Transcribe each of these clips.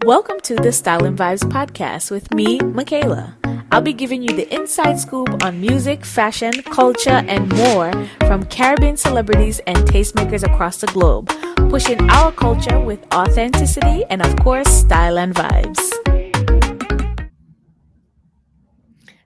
Welcome to the Style and Vibes podcast with me, Michaela. I'll be giving you the inside scoop on music, fashion, culture, and more from Caribbean celebrities and tastemakers across the globe, pushing our culture with authenticity and, of course, style and vibes.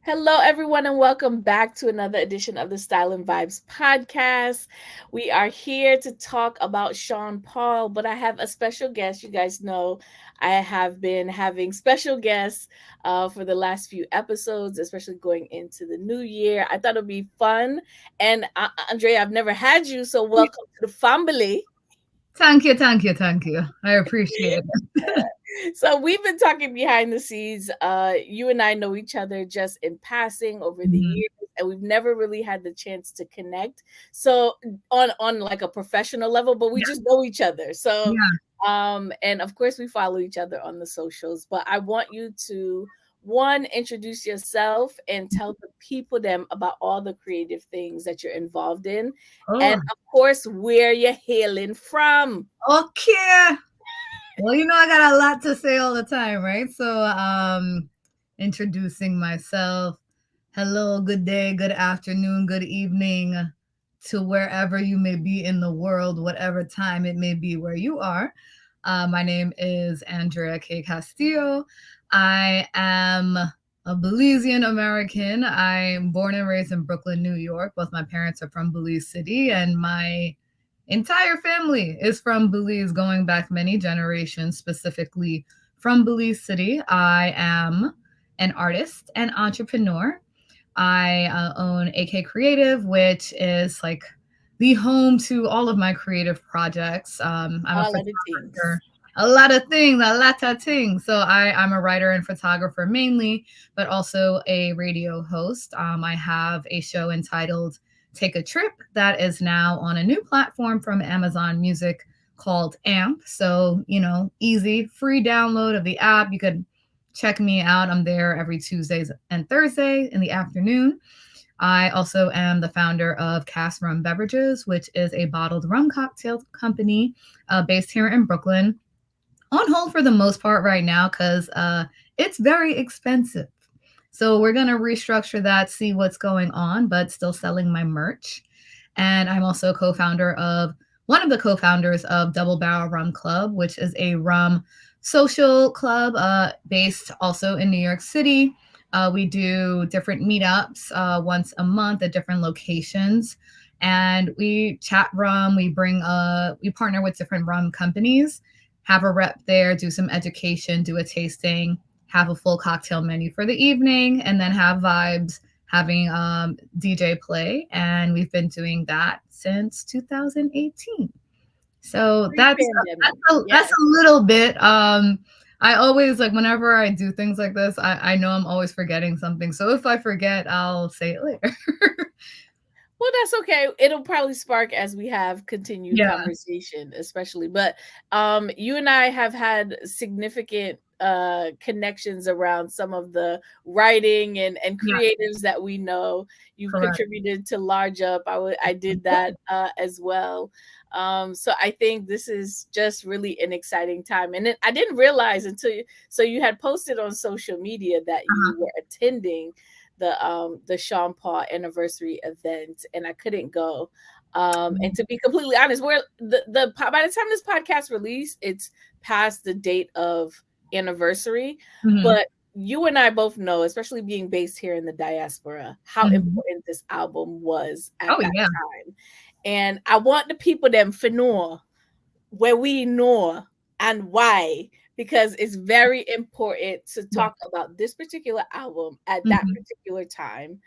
Hello, everyone, and welcome back to another edition of the Style and Vibes podcast. We are here to talk about Sean Paul, but I have a special guest. You guys know I have been having special guests for the last few episodes, especially going into the new year. I thought it would be fun. And Andrea, I've never had you, so welcome to the family. Thank you. I appreciate it. So we've been talking behind the scenes. You and I know each other just in passing over the years, and we've never really had the chance to connect. So on like a professional level, but we just know each other. So and of course we follow each other on the socials. But I want you to introduce yourself and tell the people them about all the creative things that you're involved in, and of course where you're hailing from. Okay. Well, I got a lot to say all the time, right? So, introducing myself. Hello, good day, good afternoon, good evening to wherever you may be in the world, whatever time it may be where you are. My name is Andrea K. Castillo. I am a Belizean-American. I'm born and raised in Brooklyn, New York. Both my parents are from Belize City, and my entire family is from Belize, going back many generations, specifically from Belize City. I am an artist and entrepreneur. I own AK Creative, which is like the home to all of my creative projects. I'm a photographer. A lot of things. So I'm a writer and photographer mainly, but also a radio host. I have a show entitled Take a Trip that is now on a new platform from Amazon Music called AMP. So, easy, free download of the app. You could check me out. I'm there every Tuesdays and Thursday in the afternoon. I also am the founder of Cask Rum Beverages, which is a bottled rum cocktail company based here in Brooklyn. On hold for the most part right now because it's very expensive. So we're going to restructure that, see what's going on, but still selling my merch. And I'm also one of the co-founders of Double Barrel Rum Club, which is a rum social club based also in New York City. We do different meetups once a month at different locations. And we chat rum. We partner with different rum companies, have a rep there, do some education, do a tasting, have a full cocktail menu for the evening, and then have vibes, having DJ play. And we've been doing that since 2018. So that's a little bit. I always, like, whenever I do things like this, I know I'm always forgetting something. So if I forget, I'll say it later. Well, that's okay. It'll probably spark as we have continued conversation, especially. But you and I have had significant connections around some of the writing and creatives that we know. You've contributed to Large Up. I did that as well. So I think this is just really an exciting time. And I didn't realize until you had posted on social media that you were attending the Sean Paul anniversary event, and I couldn't go. And to be completely honest, by the time this podcast released, it's past the date of anniversary. But you and I both know, especially being based here in the diaspora, how important this album was at that time. And I want the people them to know where we know and why, because it's very important to talk about this particular album at that particular time,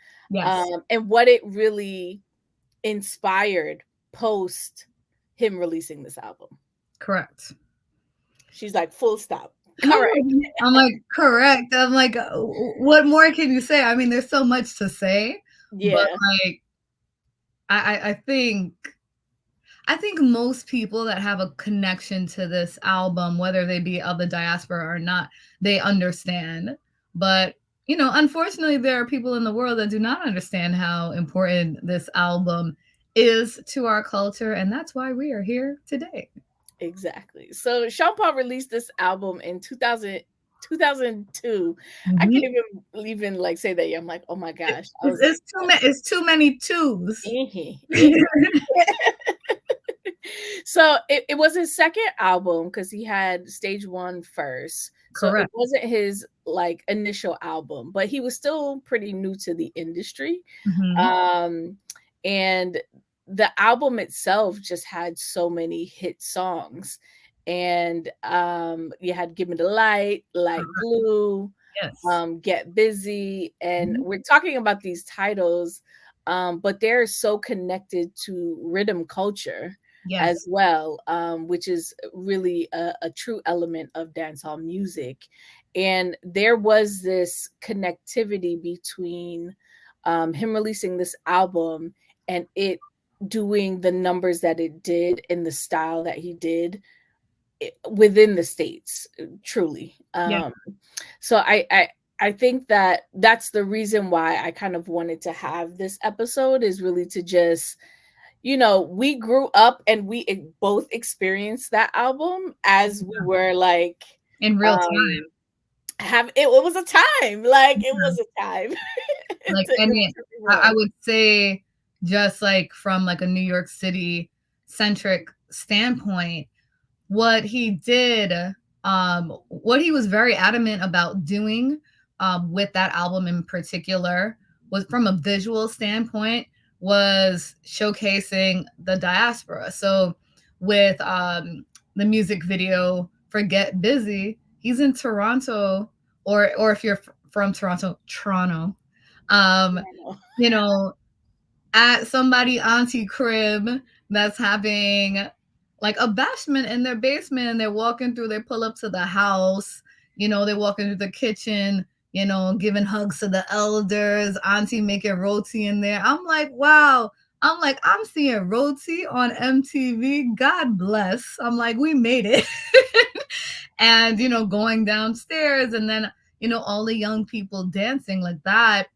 and what it really inspired post him releasing this album. Correct. She's like, full stop. Correct. I'm like, correct. I'm like, what more can you say? I mean, there's so much to say. Yeah. But like, I think most people that have a connection to this album, whether they be of the diaspora or not, they understand. But, unfortunately, there are people in the world that do not understand how important this album is to our culture. And that's why we are here today. Exactly. So Sean Paul released this album in 2002. I Mm-hmm. can't even like say that. I'm like, oh my gosh. I was like, It's too many twos. So it was his second album because he had Stage 1 first. So it Correct. wasn't his like initial album, but he was still pretty new to the industry. Mm-hmm. Um, and the album itself just had so many hit songs. And you had Gimme the Light, Like Correct. Glue, Yes. Get Busy. And Mhm. we're talking about these titles, but they're so connected to rhythm culture as Yes. well, which is really a true element of dancehall music. And there was this connectivity between him releasing this album and it doing the numbers that it did in the style that he did within the states, truly. Yeah. So I think that that's the reason why I kind of wanted to have this episode, is really to just, we grew up and we both experienced that album as we were like, In real um time. it was a time, like it Yeah. was a time. Like, It and really I was. would say, just like from like a New York City centric standpoint, what he did, what he was very adamant about doing, with that album in particular, was from a visual standpoint, was showcasing the diaspora. So with the music video for Get Busy, he's in Toronto, or if you're from Toronto, um, I know. you know, at somebody auntie crib that's having like a bashment in their basement, and they're walking through, they pull up to the house, they're walking through the kitchen, giving hugs to the elders, auntie making roti in there. I'm like, wow. I'm like, I'm seeing roti on MTV. God bless. I'm like, we made it. And, going downstairs, and then, all the young people dancing like that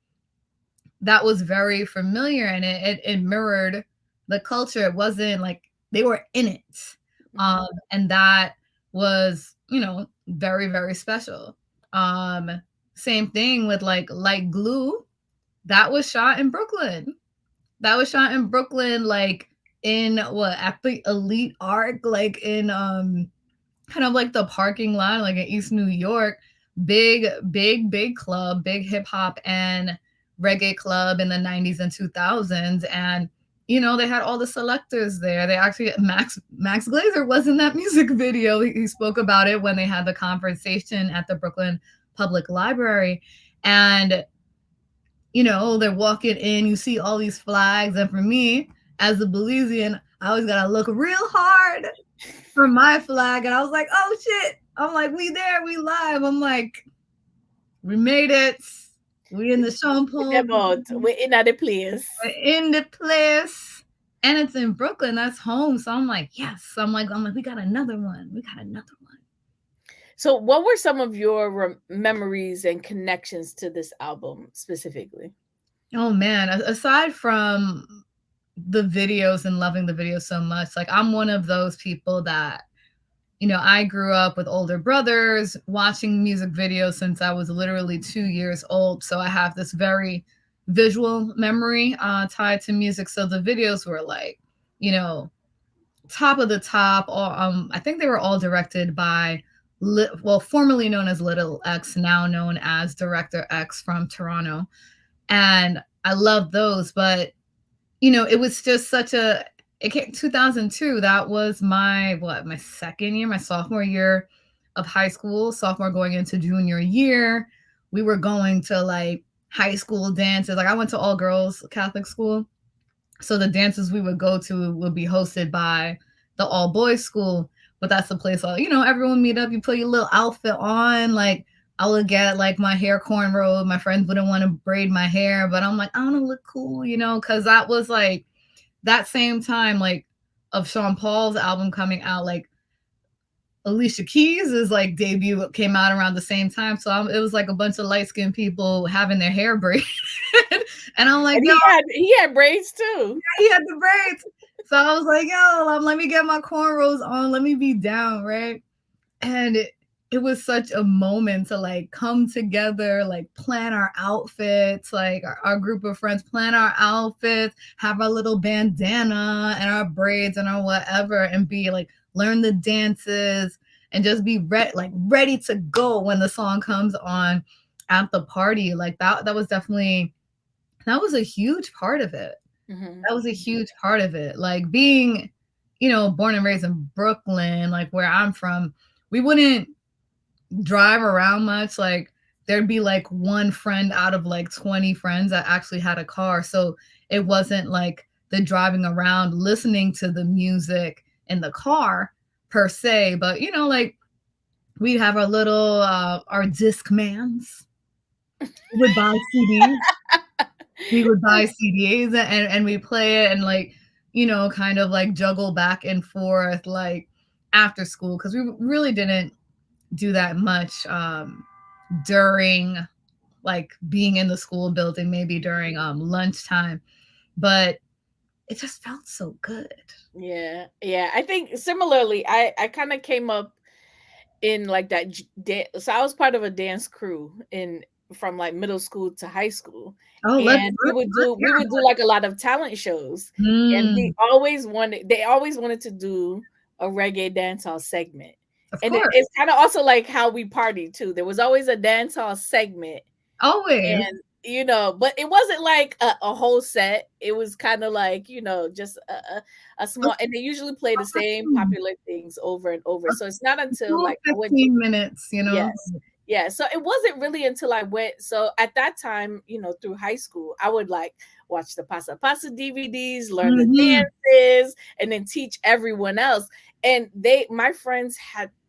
was very familiar, and it mirrored the culture. It wasn't like they were in it. Mhm. And that was, very, very special. Same thing with like Glue. That was shot in Brooklyn. That was shot in Brooklyn, like in what, at the Elite Arc, like in kind of like the parking lot, like in East New York. Big, big, big club, big hip hop and reggae club in the 90s and 2000s. And, they had all the selectors there. They actually, Max Glazer was in that music video. He spoke about it when they had the conversation at the Brooklyn Public Library. And, they're walking in, you see all these flags. And for me, as a Belizean, I always got to look real hard for my flag. And I was like, oh shit. I'm like, we there, we live. I'm like, we made it. We in the Sean Paul. We're in the place. We're in the place. And it's in Brooklyn. That's home. So I'm like, yes. I'm like, we got another one. We got another one. So what were some of your memories and connections to this album specifically? Oh man. Aside from the videos and loving the videos so much, like I'm one of those people that, I grew up with older brothers watching music videos since I was literally 2 years old. So I have this very visual memory tied to music. So the videos were like, top of the top. Or, I think they were all directed by, formerly known as Little X, now known as Director X from Toronto. And I love those. But, it was just it came 2002. That was my second year, my sophomore year of high school, sophomore going into junior year. We were going to like high school dances. Like I went to all girls Catholic school. So the dances we would go to would be hosted by the all boys school. But that's the place all, everyone meet up, you put your little outfit on. Like I would get like my hair cornrowed. My friends wouldn't want to braid my hair, but I'm like, I want to look cool, because that was like that same time, like of Sean Paul's album coming out. Like Alicia Keys' like debut came out around the same time. So it was like a bunch of light skinned people having their hair braided. And I'm like, And yo, he had braids too. he had the braids. So I was like, yo, let me get my cornrows on. Let me be down, right? And it was such a moment to like come together, like plan our outfits, like our group of friends plan our outfits, have our little bandana and our braids and our whatever, and be like learn the dances and just be ready to go when the song comes on at the party. Like that was definitely, that was a huge part of it. Mhm. That was a huge part of it. Like being, born and raised in Brooklyn, like where I'm from, we wouldn't drive around much. Like there'd be like one friend out of like 20 friends that actually had a car. So it wasn't like the driving around listening to the music in the car per se, but like we'd have our little our disc mans. We would buy CDs. We would buy CDs and we play it and like, kind of like juggle back and forth like after school, because we really didn't do that much during like being in the school building, maybe during lunchtime, but it just felt so good. Yeah, yeah. I think similarly, I kind of came up in like that so I was part of a dance crew in from like middle school to high school, Oh, and let's we hear would do like a lot of talent shows, it. and they always wanted to do a reggae dancehall segment, Of and course, it's kind of also like how we party too. There was always a dancehall segment, always. and but it wasn't like a whole set. It was kind of like just a A, small, and they usually play the same a, popular things over and over. So it's not until cool like I went to 15 minutes, yes. Yeah, so it wasn't really until I went so at that time, through high school, I would like watch the Pasa Pasa DVDs, learn the Hmm. dances, and then teach everyone else. And my friends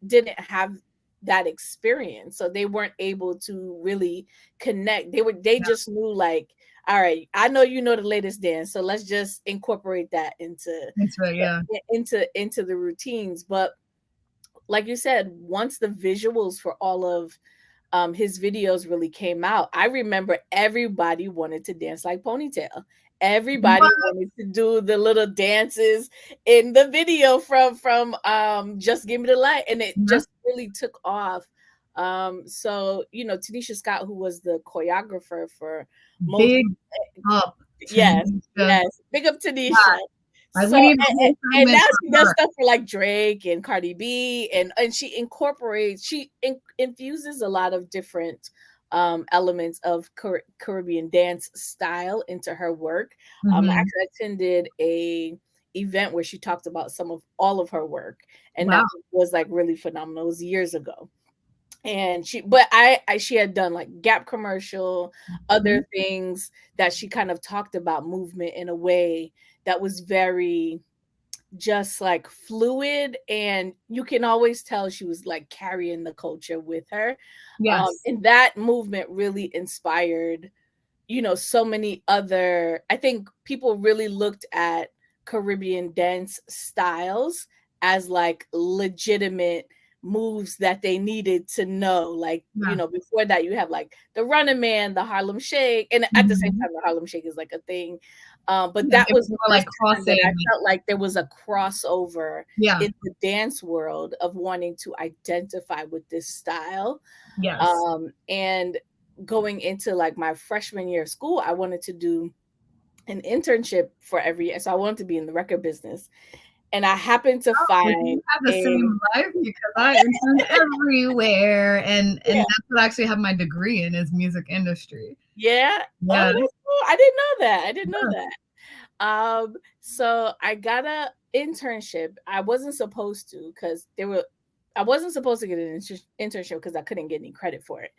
didn't have that experience, so they weren't able to really connect. They Yeah, just knew like, all right, I know you know the latest dance, so let's just incorporate that that's right. Yeah. into the routines. But like you said, once the visuals for all of his videos really came out, I remember everybody wanted to dance like Ponytail. Everybody What? wanted to do the little dances in the video from Just Give Me the Light, and it Yeah. just really took off. So Tanisha Scott, who was the choreographer for most, Big up, yes, Tanisha. yes, big up Tanisha. Like So we need a whole and now segment she for does her. stuff for like Drake and Cardi B, and she infuses a lot of different elements of Caribbean dance style into her work. I Hmm. actually attended a event where she talked about all of her work, and Wow. that was like really phenomenal. It was years ago, and she had done like Gap commercial, Mhm. other things that she kind of talked about movement in a way that was very just like fluid, and you can always tell she was like carrying the culture with her. Yes. And that movement really inspired so many other, I think people really looked at Caribbean dance styles as like legitimate moves that they needed to know. Like, Yeah. before that you have like the Running Man, the Harlem Shake, and at the same Mhm. time the Harlem Shake is like a thing. But Yeah, that it was was the more first like time that I crossing. felt like there was a crossover Yeah. in the dance world of wanting to identify with this style. Yes. And going into like my freshman year of school, I wanted to do an internship for every year. So I wanted to be in the record business. And I happened to Oh, you find have the a same life because I interned everywhere, and yeah, that's what I actually have my degree in is music industry. yeah. Oh, Yes. that's cool. I didn't know that. I didn't know Yes. that. So I got a internship. I wasn't supposed to because I wasn't supposed to get an internship because I couldn't get any credit for it.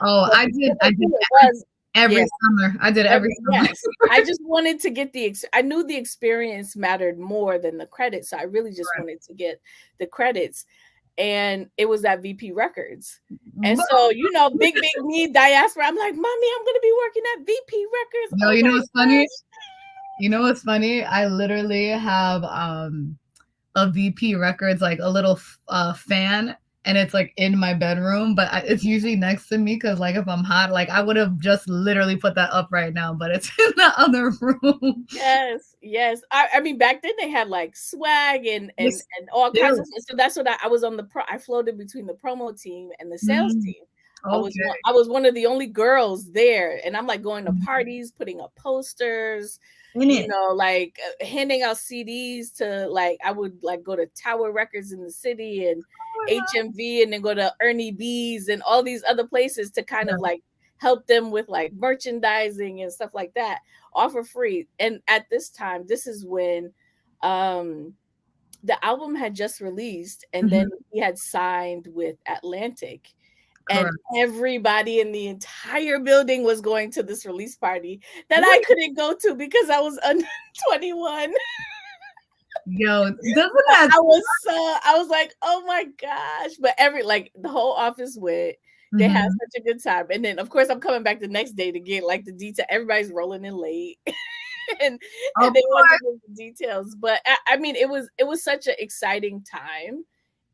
Oh, But because I of did who it was, yeah, every summer. I did it every summer. Yes, I just wanted to get I knew the experience mattered more than the credit, so I really just Right. wanted to get the credits, and it was at VP Records. And But so, big me, diaspora, I'm like, "Mommy, I'm gonna be working at VP Records. no, Oh you know my what's funny? gosh." You know what's funny? I literally have a VP Records like a little fan and it's like in my bedroom, but it's usually next to me because like if I'm hot, like I would have just literally put that up right now, but it's in the other room. Yes, yes. I mean, back then they had like swag and Yes, and all kinds still. of stuff. So that's what I was on the I floated between the promo team and the sales Mm, team. okay. I was one of the only girls there, and I'm like going to Mhm. parties, putting up posters, In it. like handing out CDs to like I would like go to Tower Records in the city and Oh my God. HMV, and then go to Ernie B's and all these other places to kind of Yeah. like help them with like merchandising and stuff like that, all for free. And at this time, this is when um the album had just released, and then Mhm. he had signed with Atlantic, and Correct. everybody in the entire building was going to this release party that I Wait, couldn't go to because I was under 21. yo, doesn't that? I was like, "Oh my gosh." But like the whole office went. They had Mhm. such a good time. And then of course I'm coming back the next day to get like the detail. Everybody's rolling in late. and Of they wanted to course. get the details. But I mean it was such an exciting time,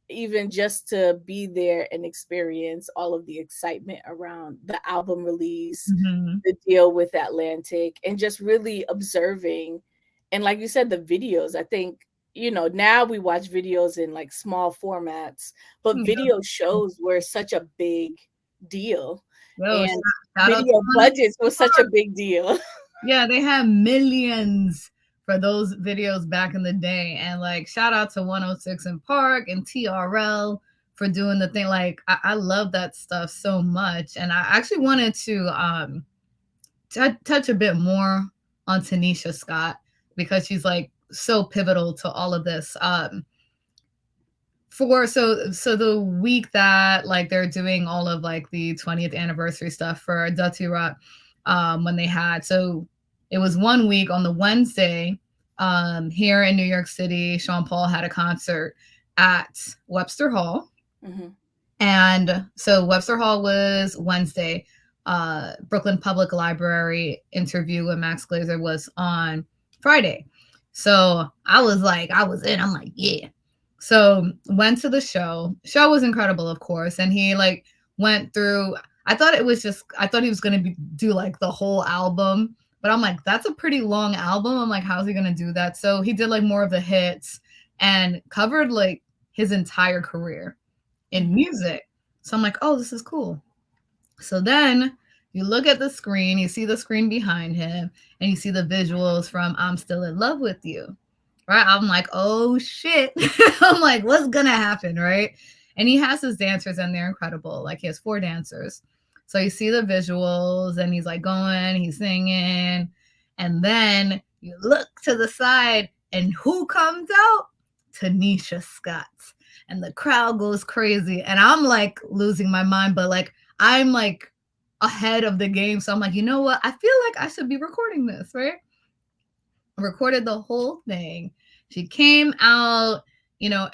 even just to be there and experience all of the excitement around the album release, Mhm. the deal with Atlantic, and just really observing. And like you said, the videos, I think, now we watch videos in like small formats, but Yeah. video shows were such a big deal. Yo, And shout out to video one. budgets was such a big deal. Yeah, they had millions for those videos back in the day. And like shout out to 106 in Park and TRL for doing the thing. Like I love that stuff so much. And I actually wanted to touch a bit more on Tanisha Scott because she's like so pivotal to all of this. So the week that like they're doing all of like the 20th anniversary stuff for Dutty Rock, when they had, so it was 1 week on the Wednesday, here in New York City, Sean Paul had a concert at Webster Hall. Mhm. And so Webster Hall was Wednesday. Brooklyn Public Library interview with Max Glazer was on Friday. So I was like, I was in. I'm like, yeah. So went to the show. Show was incredible, of course, and he like went through. I thought it was just. I thought he was gonna do like the whole album, but I'm like, that's a pretty long album. I'm like, how's he gonna do that? So he did like more of the hits and covered like his entire career in Mhm. music. So I'm like, oh, this is cool. So then you look at the screen, you see the screen behind him, and you see the visuals from I'm Still in Love with You. Right? I'm like, oh shit. I'm like, what's gonna happen? Right? And he has his dancers and they're incredible. Like he has 4 dancers. So you see the visuals and he's like going, he's singing. And then you look to the side and who comes out? Tanisha Scott. And the crowd goes crazy. And I'm like losing my mind, but like I'm like ahead of the game. So I'm like, you know what? I feel like I should be recording this, right? Recorded the whole thing. She came out,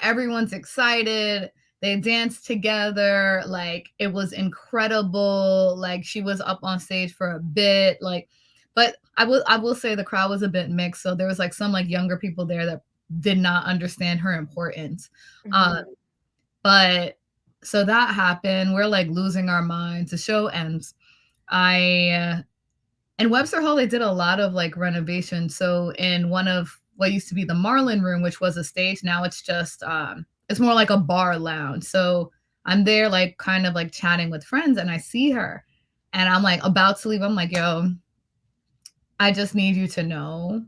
everyone's excited. They danced together. Like it was incredible. Like she was up on stage for a bit. Like, but I will say the crowd was a bit mixed. So there was like some like younger people there that did not understand her importance. Uh, Mhm. but so that happened. We're like losing our minds. The show ends. I In Webster Hall, they did a lot of like renovation. So in one of what used to be the Marlin Room, which was a stage, now it's just it's more like a bar lounge. So I'm there like kind of like chatting with friends and I see her and I'm like about to leave. I'm like, yo, I just need you to know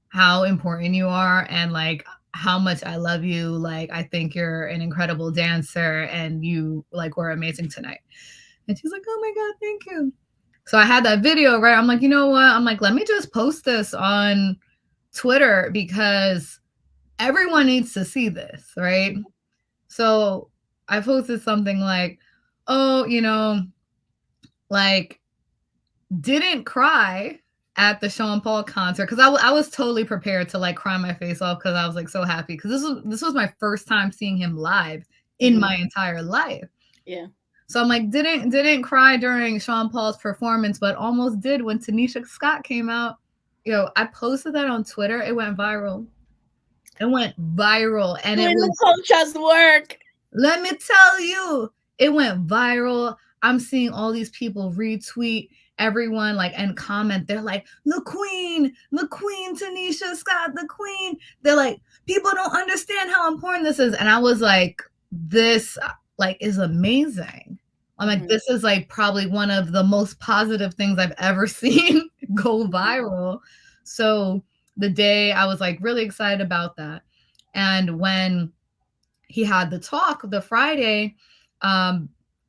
how important you are and like how much I love you. Like I think you're an incredible dancer and you like were amazing tonight. And she's like, oh my God, thank you. So I had that video, right? I'm like, you know what? I'm like, let me just post this on Twitter because everyone needs to see this, right? So I posted something like, oh, like, didn't cry at the Sean Paul concert because I was totally prepared to like cry my face off because I was like so happy because this was my first time seeing him live in Mhm. my entire life. Yeah. So I'm like, didn't cry during Sean Paul's performance, but almost did when Tanisha Scott came out. I posted that on Twitter. It went viral. It went viral, and it Doing the was culture's work. Let me tell you, it went viral. I'm seeing all these people retweet everyone like and comment. They're like, the queen, Tanisha Scott, the queen. They're like, people don't understand how important this is. And I was like, this like is amazing. I'm like, this is like probably one of the most positive things I've ever seen go viral. So the day I was like really excited about that. And when he had the talk the Friday, I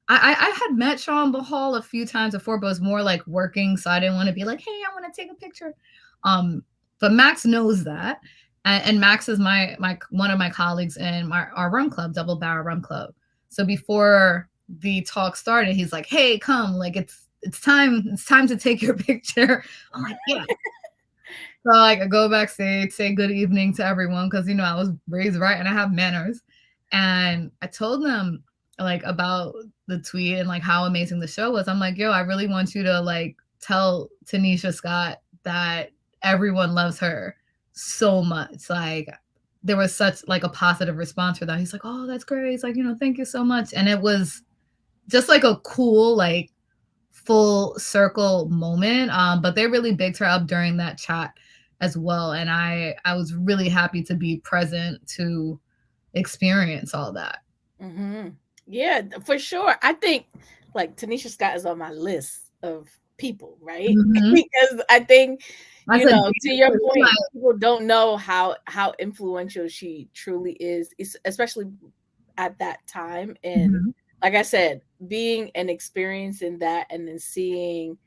had met Sean Bahal a few times before, but it was more like working, so I didn't want to be like, hey, I want to take a picture. But Max knows that. And Max is my one of my colleagues in our rum club, Double Barrel Rum Club. So before the talk started, he's like, hey, come, like it's time to take your picture. I'm like, yeah. So like I go backstage, say good evening to everyone because I was raised right and I have manners. And I told them like about the tweet and like how amazing the show was. I'm like, yo, I really want you to like tell Tanisha Scott that everyone loves her so much. Like there was such like a positive response for that. He's like, oh, that's great. He's like, thank you so much. And it was just like a cool, like full circle moment. But they really bigged her up during that chat as well. And I was really happy to be present to experience all that. Yeah, for sure. I think like Tanisha Scott is on my list of people, right? Because I think, I said, to your point, people don't know how influential she truly is, especially at that time. And like I said, being and experiencing that and then seeing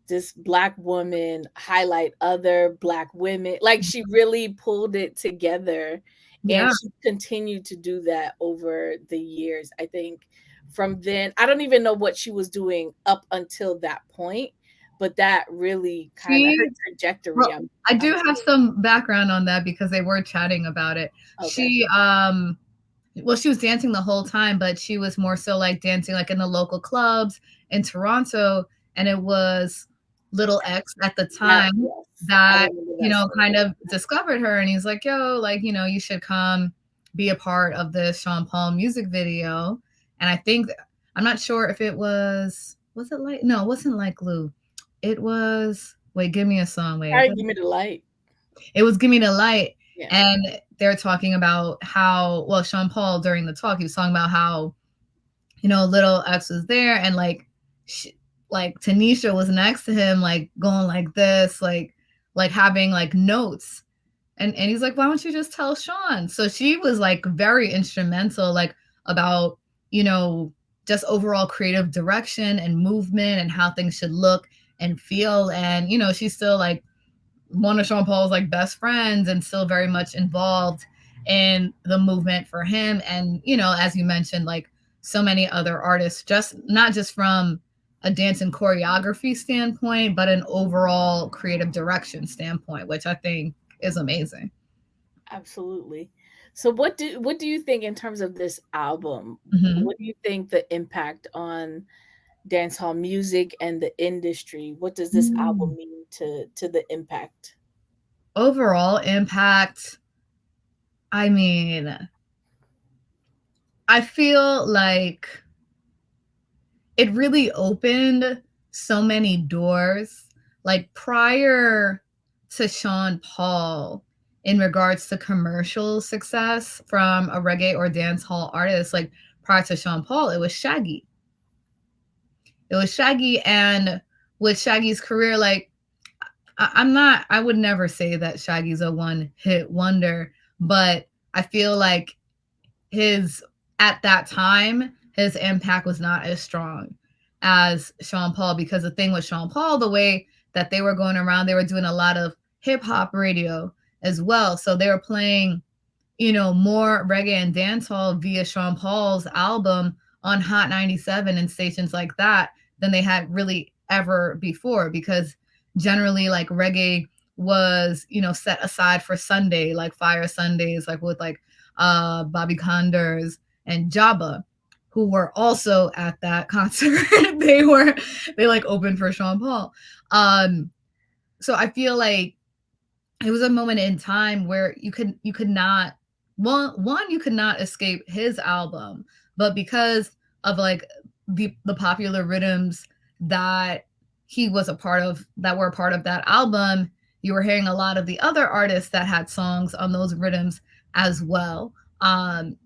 this Black woman highlight other Black women, like she really pulled it together. And she continued to do that over the years. I think from then, I don't even know what she was doing up until that point, but that really kind of her trajectory. Well, I do have some background on that because they were chatting about it. Okay. She she was dancing the whole time, but she was more so like dancing like in the local clubs in Toronto, and it was Little X at the time that kind of discovered her, and he's like, yo, like you should come be a part of this Sean Paul music video. And I think I'm not sure if it was it like, no, it wasn't like Lou, it was, wait, give me a song, wait, Give Me the Light. It was Gimme the Light. Yeah. And they're talking about how, well, Sean Paul during the talk, he was talking about how, Little X was there and like Tanisha was next to him, like going like this, like having like notes. And he's like, why don't you just tell Sean? So she was like very instrumental, like about, just overall creative direction and movement and how things should look and feel. And, she's still like one of Sean Paul's like best friends and still very much involved in the movement for him. And, as you mentioned, like so many other artists, just not just from a dance and choreography standpoint, but an overall creative direction standpoint, which I think is amazing. Absolutely. So what do you think in terms of this album? What do you think the impact on dancehall music and the industry? What does this album mean to the impact? Overall impact, I mean, I feel like it really opened so many doors. Like prior to Sean Paul, in regards to commercial success from a reggae or dancehall artist, like prior to Sean Paul, it was Shaggy. It was Shaggy, and with Shaggy's career, like I would never say that Shaggy's a one-hit wonder, but I feel like at that time, his impact was not as strong as Sean Paul, because the thing with Sean Paul, the way that they were going around, they were doing a lot of hip hop radio as well. So they were playing, more reggae and dancehall via Sean Paul's album on Hot 97 and stations like that than they had really ever before, because generally like reggae was, set aside for Sunday, like Fire Sundays, like with like Bobby Condors and Jabba, who were also at that concert. they like opened for Sean Paul. So I feel like it was a moment in time where you could not you could not escape his album, but because of like the popular rhythms that he was a part of, that were a part of that album, you were hearing a lot of the other artists that had songs on those rhythms as well. And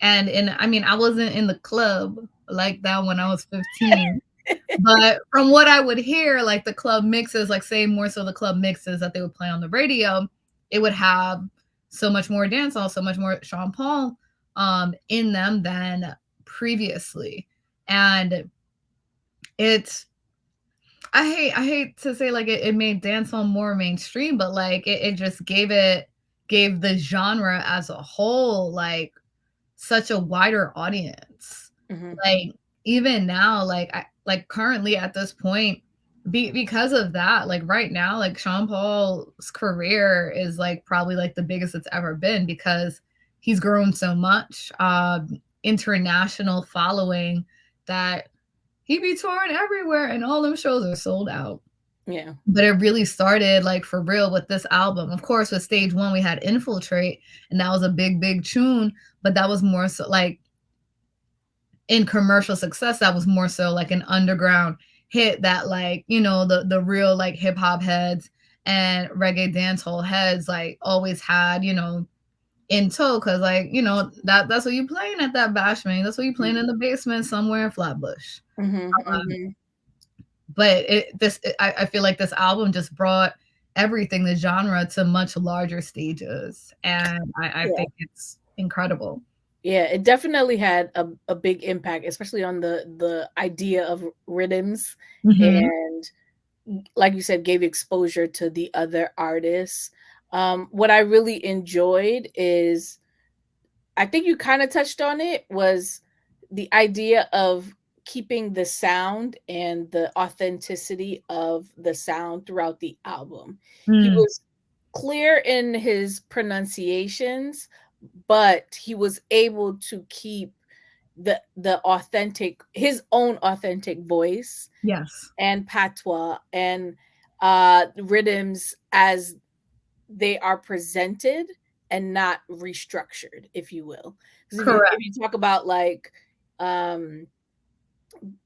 I mean, I wasn't in the club like that when I was 15. But from what I would hear, like the club mixes, like say more so the club mixes that they would play on the radio, it would have so much more dancehall, so much more Sean Paul in them than previously. And it's I hate to say like it made dancehall more mainstream, but like it just gave the genre as a whole like such a wider audience. Mm-hmm. Like even now, like currently at this point, because of that, like right now, like Sean Paul's career is like probably like the biggest it's ever been because he's grown so much international following that he be touring everywhere and all them shows are sold out. Yeah. But it really started like for real with this album. Of course, with stage one, we had Infiltrate, and that was a big, big tune, but that was more so like in commercial success, that was more so like an underground hit that like, you know, the real like hip hop heads and reggae dancehall heads like always had, you know, in tow, because like, you know, that's what you playing at that bash, man. That's what you playing in the basement somewhere in Flatbush. Mm-hmm. Mm-hmm. But I feel like this album just brought everything, the genre, to much larger stages, and I Yeah. think it's incredible. Yeah, it definitely had a big impact, especially on the idea of rhythms, Mhm. and like you said, gave exposure to the other artists. What I really enjoyed is, I think you kind of touched on it, was the idea of keeping the sound and the authenticity of the sound throughout the album. He Mm, was clear in his pronunciations, but he was able to keep the authentic, his own authentic voice yes, and patois and rhythms as they are presented and not restructured, if you will. Because if correct. you talk about like um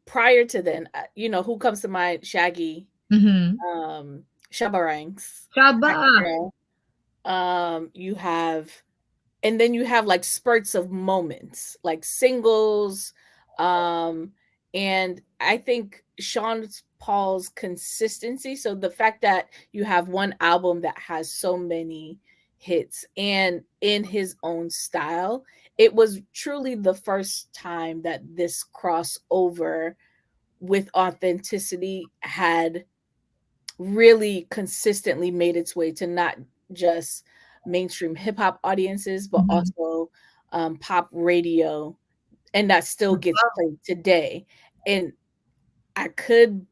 prior to then, you know, who comes to mind? Shaggy, Mhm. Shabarangs, Shabbat. you have, and then you have like spurts of moments, like singles, um, and I think Sean Paul's consistency. So the fact that you have one album that has so many hits and in his own style, it was truly the first time that this crossover with authenticity had really consistently made its way to not just mainstream hip hop audiences, but Mhm. also pop radio, and that still gets played today. And I could,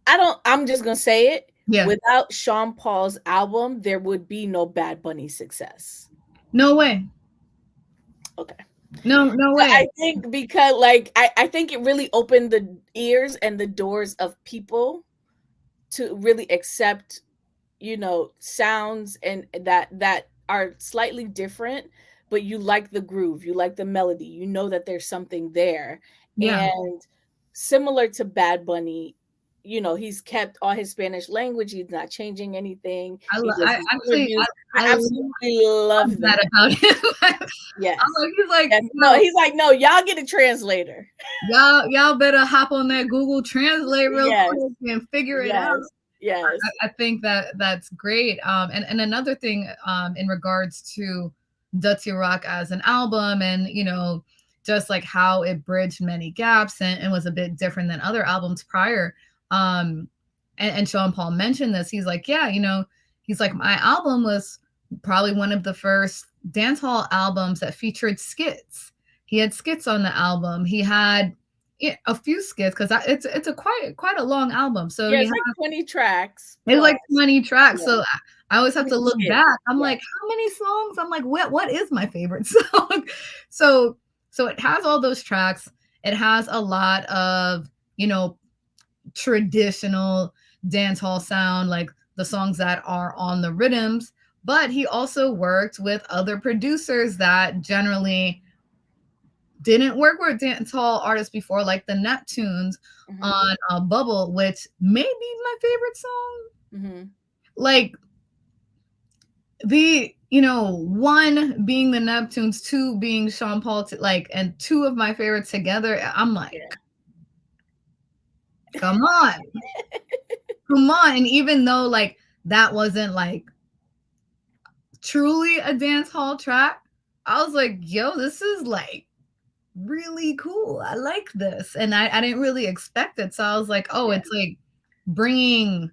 I don't, I'm just gonna say it. Yeah. Without Sean Paul's album, there would be no Bad Bunny success. No way. Okay. No So way. I think because like I think it really opened the ears and the doors of people to really accept, you know, sounds and that are slightly different, but you like the groove, you like the melody, you know that there's something there. Yeah. And similar to Bad Bunny, you know, he's kept all his Spanish language, he's not changing anything, he does I his actually interviews. I I absolutely love love that. that about him. I'm Yes. like, he's like, Yes. No, he's like, no, y'all get a translator. y'all better hop on that Google Translate real Yes. quick and figure it out. Yes. Yes. I think that that's great. And another thing, in regards to Dutty Rock as an album, and you know, just like how it bridged many gaps and was a bit different than other albums prior. Um, and Sean Paul mentioned this. He's like, yeah, you know, he's like, my album was probably one of the first dancehall albums that featured skits. He had skits on the album. He had a few skits because it's a quite a long album. So Yeah, he it's like 20 tracks it's plus. like 20 tracks. Yeah. So I always have to 20 look skits. back. I'm Yeah. like, how many songs? I'm like, what is my favorite song? So it has all those tracks. It has a lot of, you know, traditional dance hall sound, like the songs that are on the rhythms, but he also worked with other producers that generally didn't work with dancehall artists before, like the Neptunes Mm-hmm. on Bubble, which may be my favorite song. Mm-hmm. Like the, you know, one being the Neptunes, two being Sean Paul, like, and two of my favorites together. I'm like, Yeah. come on, come on. And even though like that wasn't like truly a dance hall track, I was like, yo, this is like really cool. I like this. And I didn't really expect it. So I was like, oh, Yeah. it's like bringing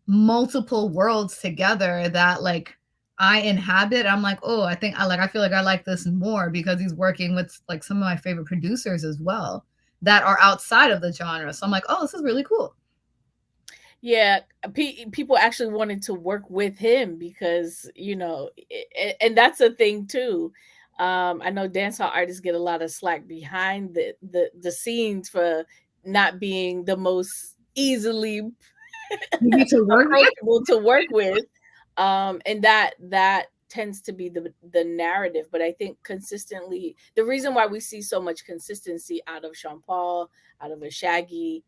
multiple worlds together that like I inhabit. I'm like, oh, I feel like I like this more because he's working with like some of my favorite producers as well that are outside of the genre. So I'm like, oh, this is really cool. Yeah, people actually wanted to work with him because, you know, and that's a thing too. I know dancehall artists get a lot of slack behind the scenes for not being the most easily Maybe to work with. approachable to work with. And that tends to be the narrative. But I think consistently, the reason why we see so much consistency out of Sean Paul, out of a Shaggy,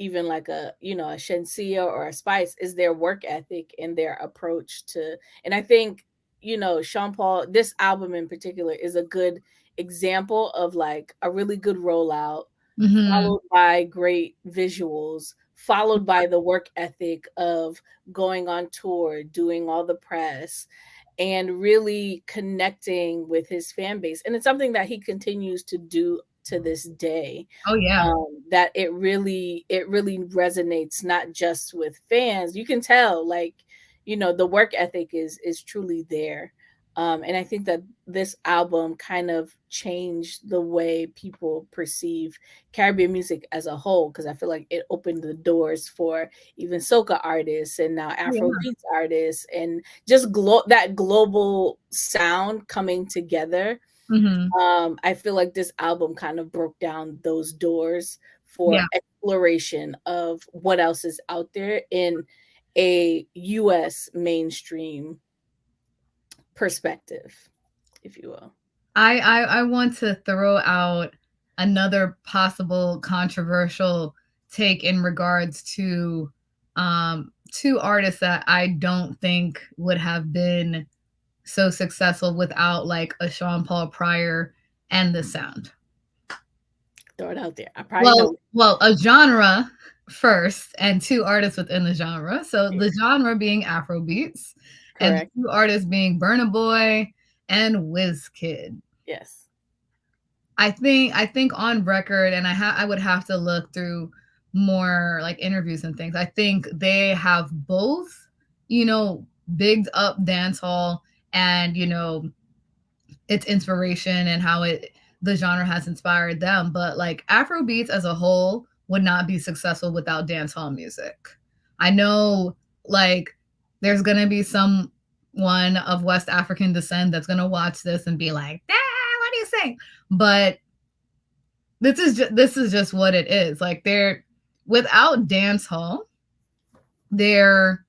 even like a, you know, a Shensia or a Spice, is their work ethic and their approach to. And I think, you know, Sean Paul, this album in particular is a good example of like a really good rollout, Mm-hmm. followed by great visuals, followed by the work ethic of going on tour, doing all the press, and really connecting with his fan base. And it's something that he continues to do to this day. Oh yeah. That it really resonates not just with fans. You can tell, like, you know, the work ethic is truly there. And I think that this album kind of changed the way people perceive Caribbean music as a whole, because I feel like it opened the doors for even soca artists and now Oh, Afro yeah. beats artists, and just that global sound coming together. Mm-hmm. I feel like this album kind of broke down those doors for Yeah. exploration of what else is out there in a US mainstream perspective, if you will. I want to throw out another possible controversial take in regards to two artists that I don't think would have been so successful without like a Sean Paul Pryor and the sound. Throw it out there. I probably know. Well, a genre first and two artists within the genre. So Yeah, the genre being Afro beats and the correct. two artists being Burna Boy and Wizkid. Yes. I think on record, and I would have to look through more like interviews and things. I think they have both, you know, bigged up dancehall and you know its inspiration and how it the genre has inspired them. But like Afro beats as a whole would not be successful without dancehall music. I know like there's gonna be someone of West African descent that's gonna watch this and be like, ah, what are you saying? But this is just what it is. Like they're without dancehall, they're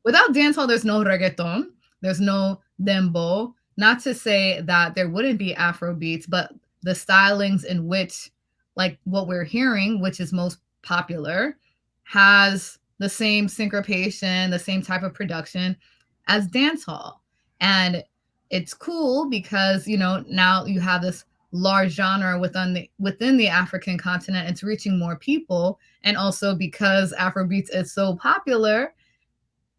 without dancehall, there's no reggaeton, there's no dembo. Not to say that there wouldn't be Afro beats, but the stylings in which, like what we're hearing, which is most popular, has the same syncopation, the same type of production as dancehall. And it's cool because, you know, now you have this large genre within the African continent. It's reaching more people. And also because Afrobeats is so popular,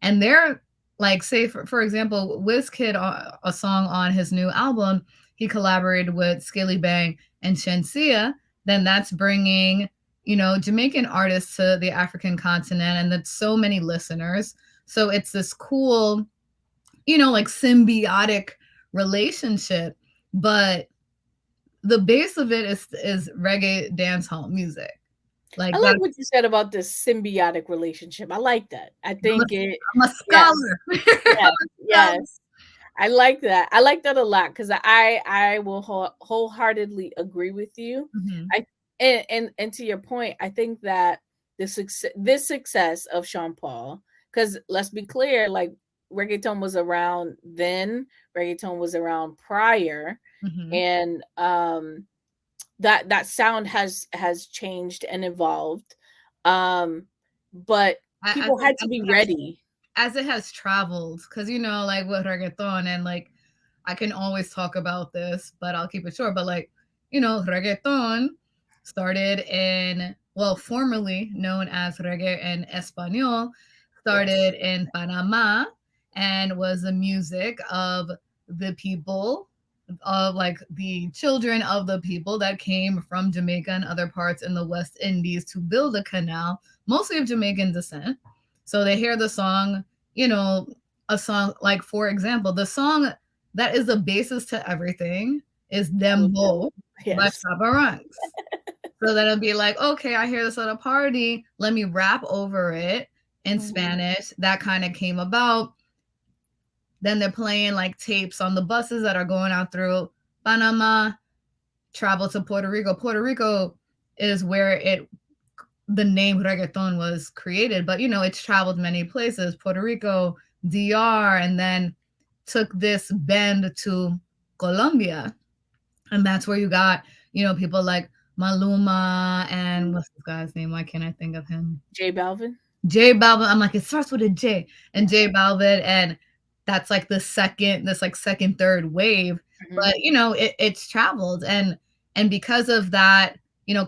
and they're like say for example Wizkid, a song on his new album, he collaborated with Skilly Bang and Shensia. Then that's bringing, you know, Jamaican artists to the African continent, and that's so many listeners. So it's this cool, you know, like symbiotic relationship. But the base of it is reggae dancehall music, I like like that. what you said about this symbiotic relationship. I like that. I i'm a, think it, I'm a yes, scholar. yes, I'm a scholar. yes. I like that. I like that a lot because I will wholeheartedly agree with you. Mhm. I and to your point, I think that this success of Sean Paul, because let's be clear, like reggaeton was around then, reggaeton was around prior, Mhm. and that sound has changed and evolved. But as people had to be it has, ready. as it has traveled, because like with reggaeton, and like I can always talk about this, but I'll keep it short. But like, reggaeton started in, well, formerly known as reggae en español, Yes. started in Panama and was the music of the people, of like the children of the people that came from Jamaica and other parts in the West Indies to build a canal, mostly of Jamaican descent. So they hear the song, a song like, for example, the song that is the basis to everything is Dembo by Yes. Shabba Ranks. So then it'll be like, okay, I hear this at a party. Let me rap over it in Spanish. That kind of came about. Then they're playing like tapes on the buses that are going out through Panama, travel to Puerto Rico. Puerto Rico is where the name reggaeton was created, but it's traveled many places, Puerto Rico, DR, and then took this bend to Colombia. And that's where you got, people like Maluma and what's this guy's name? Why can't I think of him? J Balvin. J Balvin. I'm like, it starts with a J. And J Balvin, and that's like second, third wave. But it's traveled, and because of that,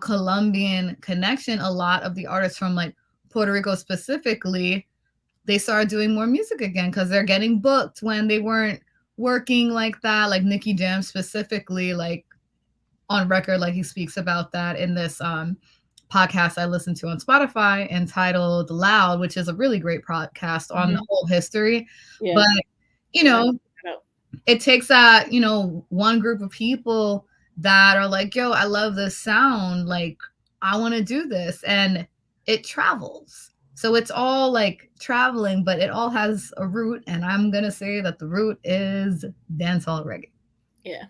Colombian connection, a lot of the artists from like Puerto Rico specifically, they started doing more music again because they're getting booked when they weren't working like that. Like Nicky Jam specifically, like on record, like he speaks about that in this podcast I listened to on Spotify entitled Loud, which is a really great podcast on the whole history. Yeah. But, it takes that, one group of people that are like, yo, I love this sound. Like, I want to do this. And it travels. So it's all like traveling, but it all has a root. And I'm going to say that the root is dancehall reggae. Yeah.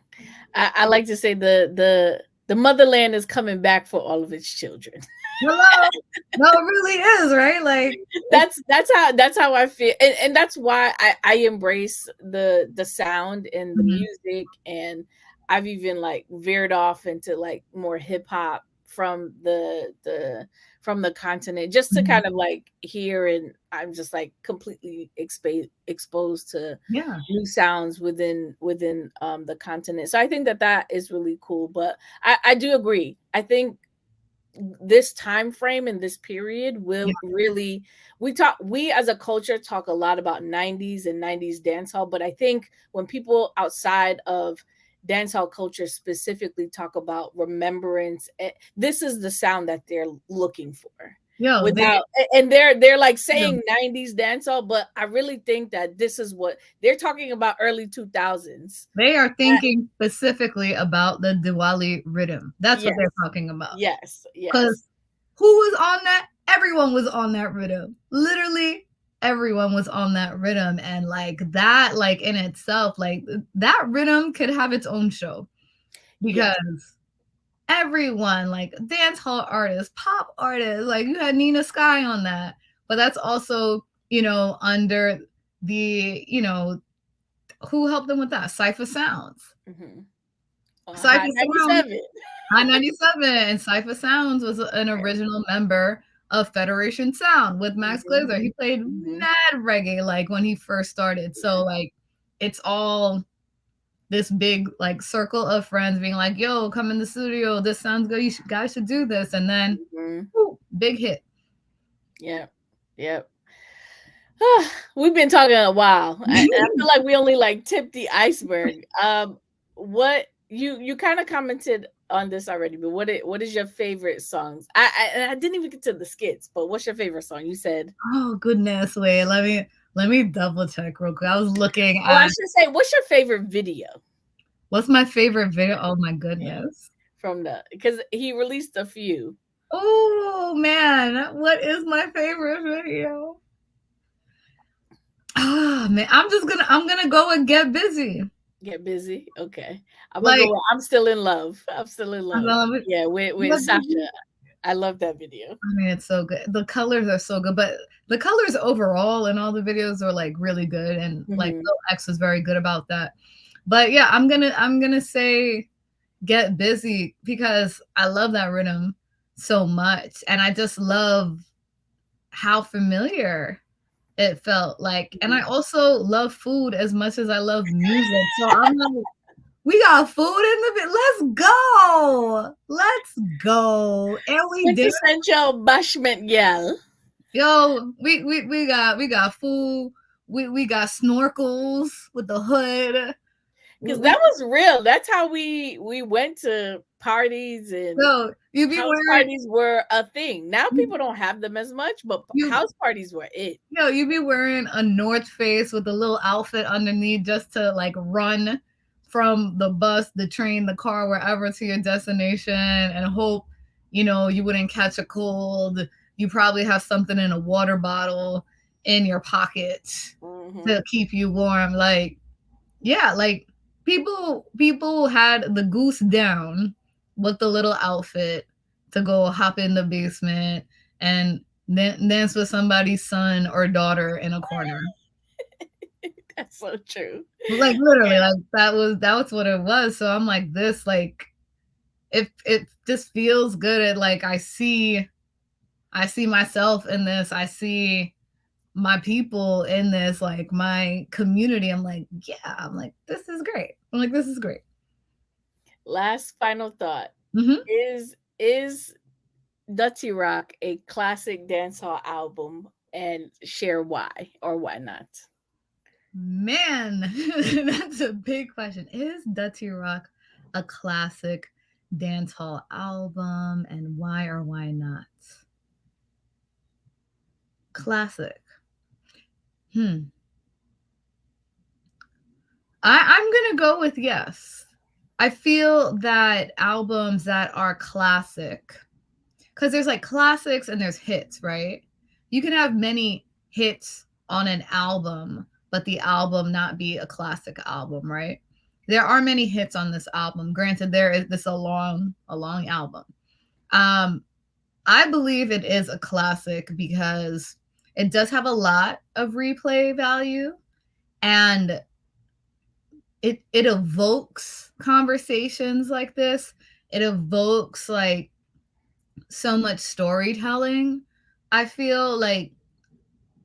I like to say the motherland is coming back for all of its children. Hello. No, it really is, right? Like that's how I feel, and that's why I embrace the sound and the music, and I've even like veered off into like more hip hop from the continent, just to kind of like hear, and I'm just like completely exposed to new sounds within the continent. So I think that is really cool. But I do agree. I think this time frame and this period will really, we as a culture talk a lot about 90s and 90s dancehall, but I think when people outside of dancehall culture specifically talk about remembrance, this is the sound that they're looking for. And they're like saying 90s dancehall, but I really think that this is what they're talking about, early 2000s. They are thinking specifically about the Diwali rhythm. That's what they're talking about. Yes. Because who was on that? Everyone was on that rhythm. Literally everyone was on that rhythm. And like that, like in itself, like that rhythm could have its own show. Because everyone, like dance hall artists, pop artists, like you had Nina Sky on that. But that's also, under the, who helped them with that? Cypher Sounds. Cypher Sounds. High 97. And Cypher Sounds was an original member of Federation Sound with Max Glazer. He played mad reggae like when he first started. So like it's all this big like circle of friends being like, yo, come in the studio. This sounds good. You guys should do this. And then big hit. Yeah. We've been talking a while. I feel like we only like tipped the iceberg. What you kind of commented on this already, but what is your favorite songs? I didn't even get to the skits, but what's your favorite song? You said, oh goodness, wait, let me double check real quick. I was looking at, I should say, what's your favorite video? What's my favorite video? Oh my goodness. From because he released a few. Oh man, what is my favorite video? Oh man, I'm gonna go with Get Busy. Get Busy. Okay. I'm gonna go with I'm Still in Love. Yeah, with Sasha. I love that video. I mean, it's so good. The colors are so good, but the colors overall in all the videos are like really good, and like Lil X was very good about that. But yeah, I'm gonna say get busy because I love that rhythm so much. And I just love how familiar it felt like. And I Mhm. also love food as much as I love music. So I'm like, we got food in the bit. Let's go. Let's go. And we did. Quintessential bashment gal. Yo, we got food. We got snorkels with the hood. Because We that was real. That's how we went to parties, and yo, you be house wearing parties were a thing. Now you, people don't have them as much, but you house parties were it. yo, you be wearing a North Face with a little outfit underneath just to like run from the bus, the train, the car, wherever to your destination and hope, you wouldn't catch a cold. You probably have something in a water bottle in your pocket Hmm. to keep you warm. Like, yeah, like people had the goose down with the little outfit to go hop in the basement and dance with somebody's son or daughter in a corner. That's so true. Like literally, like that was what it was. So I'm like this, like it just feels good. Like I see myself in this. I see my people in this, like my community. I'm like, yeah, I'm like, this is great. I'm like, this is great. Last final thought. Hmm. Is Dutty Rock a classic dancehall album, and share why or why not? Man, that's a big question. Is Dutty Rock a classic dance hall album and why or why not? Classic. Hmm. I'm gonna go with yes. I feel that albums that are classic, because there's like classics and there's hits, right? You can have many hits on an album, but the album not be a classic album, right? There are many hits on this album. Granted, there is this a long album. Um, I believe it is a classic because it does have a lot of replay value and it evokes conversations like this. It evokes like so much storytelling. I feel like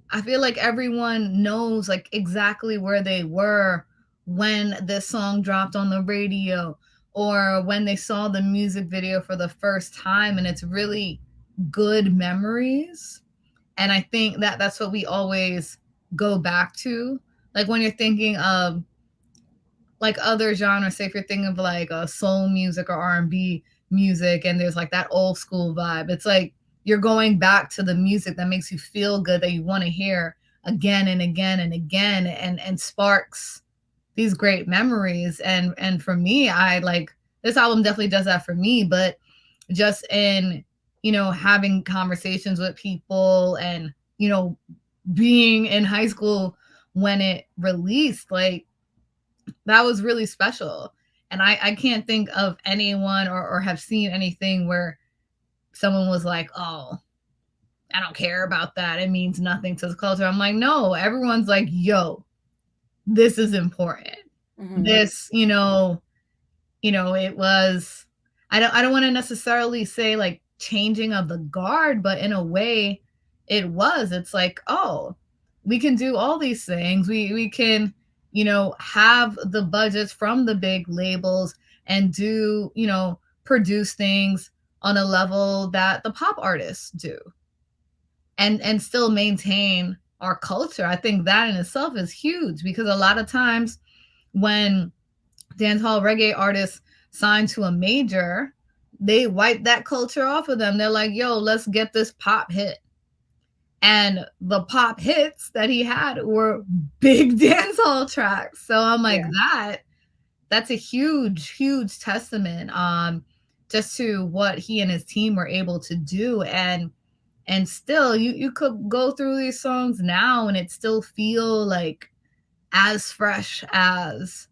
I feel like everyone knows like exactly where they were when this song dropped on the radio or when they saw the music video for the first time, and it's really good memories. And I think that that's what we always go back to. Like when you're thinking of like other genres, say if you're thinking of like soul music or R&B music, and there's like that old school vibe, it's like you're going back to the music that makes you feel good, that you want to hear again and again and again, and sparks these great memories. And for me, I like this album definitely does that for me. But just in having conversations with people and being in high school when it released, like that was really special. And I can't think of anyone or have seen anything where someone was like, oh, I don't care about that. It means nothing to the culture. I'm like, no, everyone's like, yo, this is important. Hmm. This, it was I don't want to necessarily say like changing of the guard, but in a way it was. It's like, oh, we can do all these things. We can, have the budgets from the big labels and do, produce things on a level that the pop artists do and still maintain our culture. I think that in itself is huge because a lot of times when dancehall reggae artists signed to a major, they wipe that culture off of them. They're like, yo, let's get this pop hit. And the pop hits that he had were big dancehall tracks. So I'm like, Yeah. that's a huge, huge testament just to what he and his team were able to do. And still you could go through these songs now and it still feel like as fresh as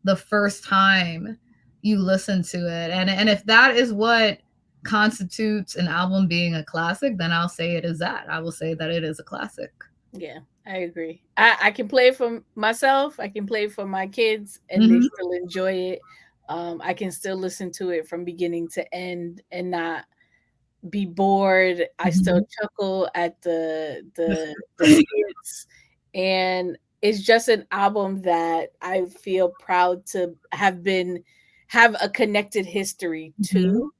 the first time you listen to it. And if that is what constitutes an album being a classic, then I'll say it is that. I will say that it is a classic. Yeah, I agree. I can play it for myself. I can play it for my kids, and they Mhm. still enjoy it. I can still listen to it from beginning to end and not be bored. I still chuckle at the skits, and it's just an album that I feel proud to have a connected history to.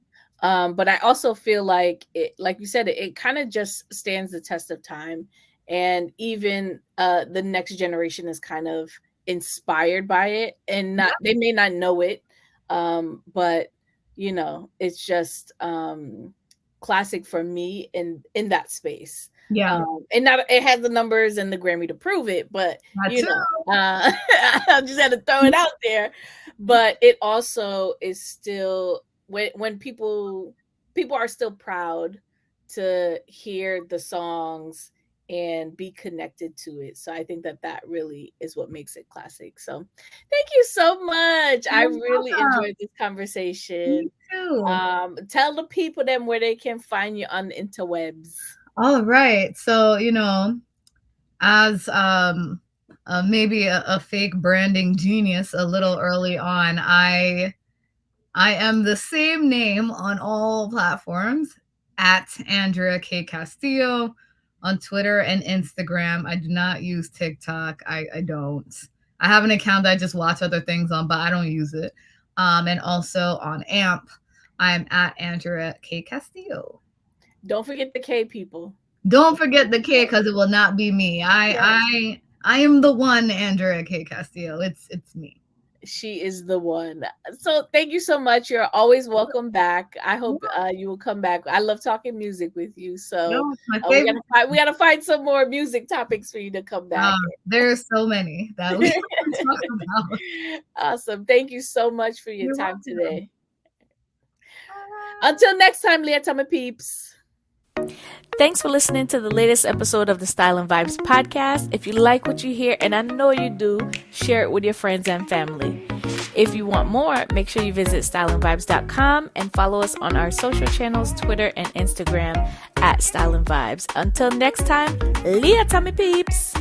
But I also feel like it, like you said, it kind of just stands the test of time, and even the next generation is kind of inspired by it, and not they may not know it, but it's just classic for me in that space. And not it has the numbers and the Grammy to prove it, but I just had to throw it out there. But it also is still when people are still proud to hear the songs and be connected to it. So I think that really is what makes it classic. So thank you so much. I really enjoyed this conversation. Me too. Tell the people then where they can find you on the interwebs. All right. So, as maybe a fake branding genius a little early on, I am the same name on all platforms at Andrea K. Castillo on Twitter and Instagram. I do not use TikTok. I don't. I have an account that I just watch other things on, but I don't use it. And also on AMP, I'm at Andrea K. Castillo. Don't forget the K, people. Don't forget the K, because it will not be me. I am the one, Andrea K. Castillo. It's me. She is the one. So thank you so much. You're always welcome back. I hope you will come back. I love talking music with you. So we gotta find some more music topics for you to come back. There's so many that we can talk about. Awesome. Thank you so much for your time today. Until next time, Leah Tummy Peeps. Thanks for listening to the latest episode of the Style and Vibes podcast. If you like what you hear, and I know you do, share it with your friends and family. If you want more, make sure you visit styleandvibes.com and follow us on our social channels, Twitter and Instagram at Style and Vibes. Until next time, Leah Tummy Peeps.